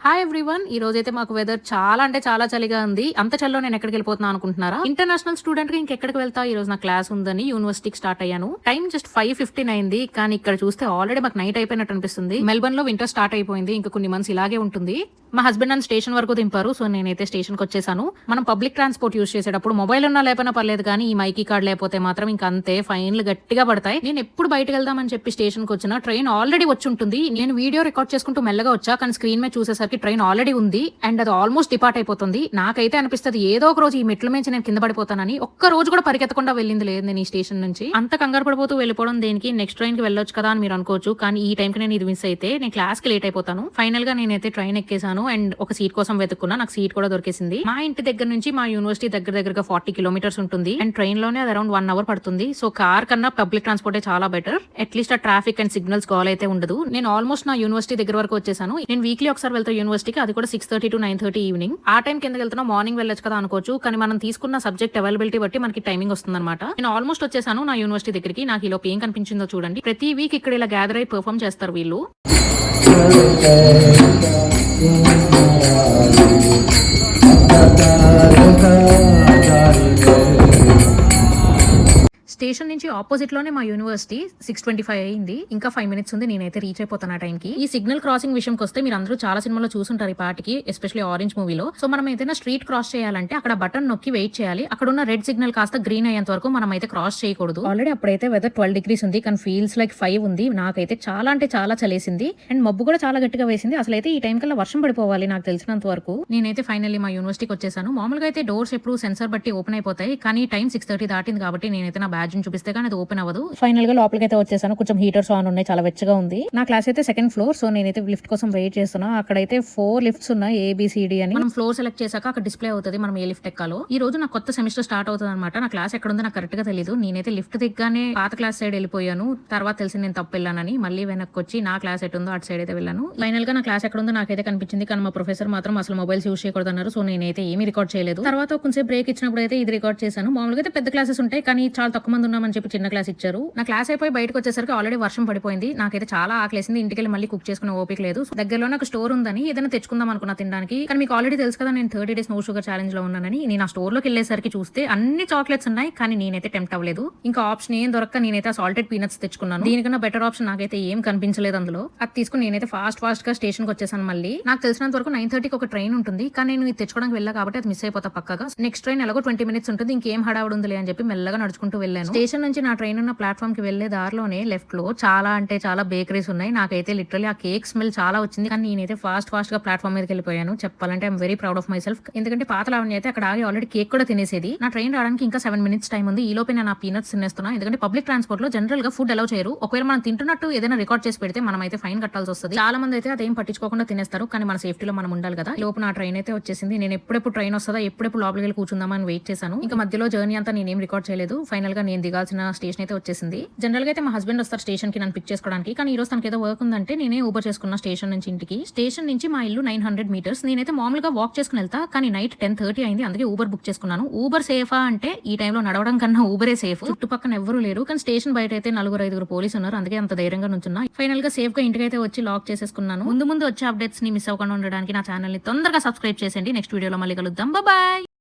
Hi everyone, ఈ రోజైతే మాకు వెదర్ చాలా అంటే చాలా చలిగా ఉంది. అంత చలిలో నేను ఎక్కడికి వెళ్ళిపోతున్నా అనుకుంటున్నారా? ఇంటర్నేషనల్ స్టూడెంట్ గా ఇంకెక్కడికి వెళ్తా, ఈ రోజు నా క్లాస్ ఉందని యూనివర్సిటీకి స్టార్ట్ అయ్యాను. టైం జస్ట్ 5:15 అయింది, కానీ ఇక్కడ చూస్తే ఆల్రెడీ మాకు నైట్ అయిపోయినట్టు అనిపిస్తుంది. మెల్బర్న్ లో వింటర్ స్టార్ట్ అయిపోయింది, ఇంకా కొన్ని మంత్స్ ఇలాగే ఉంటుంది. మా హస్బెండ్ నన్ను స్టేషన్ వరకు దింపారు, సో నేనైతే స్టేషన్ కి వచ్చేసాను. మనం పబ్లిక్ ట్రాన్స్పోర్ట్ యూస్ చేసేటప్పుడు మొబైల్ ఉన్నా లేకపోయినా పర్లేదు, కానీ ఈ మైకీ కార్డ్ లేకపోతే మాత్రం ఇంకా అంతే ఫైన్లు గట్టిగా పడతాయి. నేను ఎప్పుడు బయటకు వెళ్దామని చెప్పి స్టేషన్ కి వచ్చిన ట్రైన్ ఆల్రెడీ వచ్చి ఉంటుంది. నేను వీడియో రికార్డ్ చేసుకుంటూ మెల్లగా వచ్చా, కానీ స్క్రీన్ మీద చూసేసరికి ట్రైన్ ఆల్రెడీ ఉంది అండ్ అది ఆల్మోస్ట్ డిపార్ట్ అయిపోతుంది. నాకైతే అనిపిస్తుంది ఏదో ఒక రోజు ఈ మెట్ల నుంచి నేను కింద పడిపోతానని. ఒక్క రోజు కూడా పరిగెత్తకుండా వెళ్ళింది లేదు నేను ఈ స్టేషన్ నుంచి. అంత కంగారు పడిపోతూ వెళ్ళిపోవడం దేనికి, నెక్స్ట్ ట్రైన్ కి వెళ్ళొచ్చు కదా అని మీరు అనుకోవచ్చు, కానీ ఈ టైం కి నేను ఇది మిస్ అయితే నేను క్లాస్ కి లేట్ అయిపోతాను. ఫైనల్ గా నేనైతే ట్రైన్ ఎక్కేసాను అండ్ ఒక సీట్ కోసం వెతుక్కున్నా, నాకు సీట్ కూడా దొరికేసింది. మా ఇంటి దగ్గర నుంచి మా యూనివర్సిటీ దగ్గరగా 40 కిలోమీటర్స్ ఉంటుంది అండ్ ట్రైన్ లోనే అది అరౌండ్ 1 అవర్ పడుతుంది. సో కార్ కన్నా పబ్లిక్ ట్రాన్స్పోర్ట్ చాలా బెటర్. అట్లీస్ట్ ఆ ట్రాఫిక్ అండ్ సిగ్నల్స్ కాల్ అయితే ఉండదు. నేను ఆల్మోస్ట్ నా యూనివర్సిటీ దగ్గర వరకు వచ్చేసాను. నేను వీక్లీ ఒకసారి వెళ్తా యూనివర్సిటీకి, అది కూడా 6:30 to 9:30 ఈవినింగ్. ఆ టైం కింద వెళ్తున్నా మార్నింగ్ వెళ్ళొచ్చు కదా అనుకోవచ్చు, కానీ మనం తీసుకున్న సబ్జెక్ట్ అవైలబిలిటీ బట్టి మనకి టైమింగ్ వస్తుంది అనమాట. నేను ఆల్మోస్ట్ వచ్చేసాను నా యూనివర్సిటీ దగ్గరికి. నాకు ఈలోపు ఏం కనిపించిందో చూడండి. ప్రతి వీక్ ఇక్కడ ఇలా గ్యాదర్ అయి పర్ఫామ్ చేస్తారు వీళ్ళు. స్టేషన్ నుంచి ఆపోజిట్ లోనే మా యూనివర్సిటీ. 6:25 అయింది, ఇంకా 5 minutes ఉంది, నేనైతే రీచ్ అయిపోతాను ఆ టైంకి. ఈ సిగ్నల్ క్రాసింగ్ విషయంకి వస్తే మీరు అందరూ చాలా సినిమాలో చూసుంటారు ఈ పాటికి, ఎస్పెషల్లీ ఆరెంజ్ మూవీలో. సో మనం ఏదైనా స్ట్రీట్ క్రాస్ చేయాలంటే అక్కడ బటన్ నొక్కి వెయిట్ చేయాలి. అక్కడ ఉన్న రెడ్ సిగ్నల్ కాస్త గ్రీన్ అయ్యేంత వరకు మనం అయితే క్రాస్ చేయకూడదు. ఆల్రెడీ అప్పుడైతే వెదర్ 12 degrees ఉంది, కానీ ఫీల్స్ లైక్ 5 ఉంది. నాకైతే చాలా అంటే చాలా చలేసింది అండ్ మబ్బు కూడా చాలా గట్టిగా వేసింది. అసలు అయితే ఈ టైం కల్లా వర్షం పడిపోవాలి నాకు తెలిసినంత వరకు. నేనైతే ఫైనల్లీ మా యూనివర్సిటీకి వచ్చేసాను. మామూలుగా అయితే డోర్స్ ఎప్పుడు సెన్సార్ బట్టి ఓపెన్ అయిపోతాయి, కానీ టైం 6:30 దాటింది కాబట్టి నేనైతే నా బ్యాడ్జ్ చూపిస్తే కానీ అది ఓపెన్ అవ్వదు. ఫైనల్ గా లోపలికి అయితే వచ్చేసాను. కొంచెం హీటర్స్ ఆన్ ఉన్నాయి, చాలా వెచ్చగా ఉంది. నా క్లాస్ అయితే 2nd floor, సో నేనైతే లిఫ్ట్ కోసం వెయిట్ చేస్తున్నా. అక్కడైతే 4 lifts ఉన్నాయి, ABCD అని. మనం ఫ్లోర్ సెలెక్ట్ చేశాక అక్కడ డిస్ప్లే అవుతుంది మనం ఏ లిఫ్ట్ ఎక్కాలో. ఈ రోజు నా కొత్త సెమిస్టర్ స్టార్ట్ అవుతుంది అనమాట. నా క్లాస్ ఎక్కడ ఉందో నాకు కరెక్ట్ గా తెలియదు. నేనైతే లిఫ్ట్ దిగ్గానే పాత క్లాస్ సైడ్ వెళ్ళిపోయాను. తర్వాత తెలిసి నేను తప్పు వెళ్ళానని మళ్ళీ వెనక్కి వచ్చి నా క్లాస్ ఎటు ఉందో అటు సైడ్ అయితే వెళ్ళాను. ఫైనల్ గా నా క్లాస్ ఎక్కడ ఉందో నాకైతే కనిపించింది, కానీ మా ప్రొఫెసర్ మాత్రం అసలు మొబైల్స్ యూస్ చేయకూడదు అన్నారు. సో నేనైతే ఏమీ రికార్డ్ చేయలేదు. తర్వాత కొంచెం బ్రేక్ ఇచ్చినప్పుడు అయితే ఇది రికార్డ్ చేశాను. మామూలుగా అయితే పెద్ద క్లాసెస్ ఉంటాయి, కానీ చాలా తక్కువ మంది ఉన్నామని చెప్పి చిన్న క్లాస్ ఇచ్చారు. నా క్లాస్ అయిపోయి బయటకు వచ్చేసరికి ఆల్రెడీ వర్షం పడిపోయింది. నాకైతే చాలా ఆకలేసింది. ఇంటికి వెళ్ళి మళ్ళీ కుక్ చేసుకునే ఓపిక లేదు. దగ్గరలో నాకు స్టోర్ ఉందని ఏదైనా తెచ్చుకుందాం అనుకున్నా తినడానికి, కానీ మీకు ఆల్రెడీ తెలుసు కదా నేను 30 days నో షుగర్ ఛాలెంజ్ లో ఉన్నానని. నేను ఆ స్టోర్ లోకి వెళ్ళేసరికి చూస్తే అన్ని చాక్లెట్స్ ఉన్నాయి, కానీ నేనైతే టెంప్ట్ అవ్వలేదు. ఇంకా ఆప్షన్ ఏం దొరక్క నేనైతే సాల్టెడ్ పీనట్స్ తెచ్చుకున్నాను. దీనికన్నా బెటర్ ఆప్షన్ నాకైతే ఏం కనిపించలేదు అందులో. అది తీసుకుని నేనైతే ఫాస్ట్ గా స్టేషన్ కి వచ్చేసాను. మళ్ళీ నాకు తెలిసినంత వరకు 9:30కి ఒక ట్రైన్ ఉంటుంది, కానీ నేను ఇది తెచ్చుకోవడానికి వెళ్ళా కాబట్టి అది మిస్ అయిపోతా పక్కగా. నెక్స్ట్ ట్రైన్ ఎలాగో 20 minutes ఉంటుంది, ఇంకేం హడావుడు ఉందిలే అని చెప్పి మెల్లగా నడుచుకుంటూ వెళ్ళాను. స్టేషన్ నుంచి నా ట్రైన్ ఉన్న ప్లాట్ఫామ్ కి వెళ్లే దారిలోనే లెఫ్ట్ లో చాలా అంటే చాలా బేకరీస్ ఉన్నాయి. నాకైతే లిటరలీ ఆ కేక్ స్మెల్ చాలా వచ్చింది, కానీ నేనైతే ఫాస్ట్ గా ప్లాట్ఫామ్ మీదకి వెళ్ళిపోయాను. చెప్పాలంటే I'm very proud of my self. ఎందుకంటే పాత లావణ్య అయితే అక్కడ ఆగి ఆల్రెడీ కేక్ కూడా తినేసేది. నా ట్రైన్ రావడానికి ఇంకా 7 minutes టైం ఉంది. ఈ లోపే నేను ఆ పీనట్స్ తినేస్తున్నా. ఎందుకంటే పబ్లిక్ ట్రాన్స్పోర్ట్ లో జనరల్ గా ఫుడ్ అలౌ చేయరు. ఒకవేళ మనం తింటున్నట్టు ఏదైనా రికార్డ్ చేసి పెడితే మనం అయితే ఫైన్ కట్టాల్సి వస్తుంది. చాలా మంది అయితే అదేం పట్టించుకోకుండా తినేస్తారు, కానీ మన సేఫ్టీలో మనం ఉండాలి కదా. ఈ లోపు నా ట్రైన్ అయితే వచ్చేసింది. నేను ఎప్పుడెప్పుడు ట్రైన్ వస్తుందా, ఎప్పుడెప్పుడు లోపలికి వెళ్ళి కూర్చుందామని వెయిట్ చేశాను. ఇంకా మధ్యలో జర్నీ అంతా నేనేం రికార్డ్ చేయలేదు. ఫైనల్ గా నేను దిగాల్సిన స్టేషన్ అయితే వచ్చేసింది. జనరల్ గా అయితే మా హస్బెండ్ వస్తారు స్టేషన్ కి నన్ను పిక్ చేసుకోవడానికి, కానీ ఈ రోజు తనకి ఏదో వర్క్ ఉందంటే నేనే ఊబర్ చేసుకున్న స్టేషన్ నుంచి ఇంటికి. స్టేషన్ నుంచి మా ఇల్లు 900 meters. నేనైతే మామూలుగా వాక్ చేసుకుని వెళ్తా, కానీ నైట్ 10:30 అయింది, అందుకే ఊబర్ బుక్ చేసుకున్నాను. ఊబర్ సేఫా అంటే ఈ టైంలో నడవడం కన్నా ఊబరే సేఫ్. చుట్టుపక్కల ఎవరు లేరు, కానీ స్టేషన్ బయట అయితే 4-5 పోలీసు ఉన్నారు, అందుకే అంత ధైర్యంగా నుంచున్నా. ఫైనల్ గా సేఫ్ గా ఇంటికైతే వచ్చి లాక్ చేసేసుకున్నాను. ముందు వచ్చే అప్డేట్స్ ని మిస్ అవ్వకుండా ఉండడానికి నా ఛానల్ ని తొందరగా సబ్స్క్రైబ్ చేసేయండి. నెక్స్ట్ వీడియోలో మళ్ళీ కలుద్దాం. బాయ్.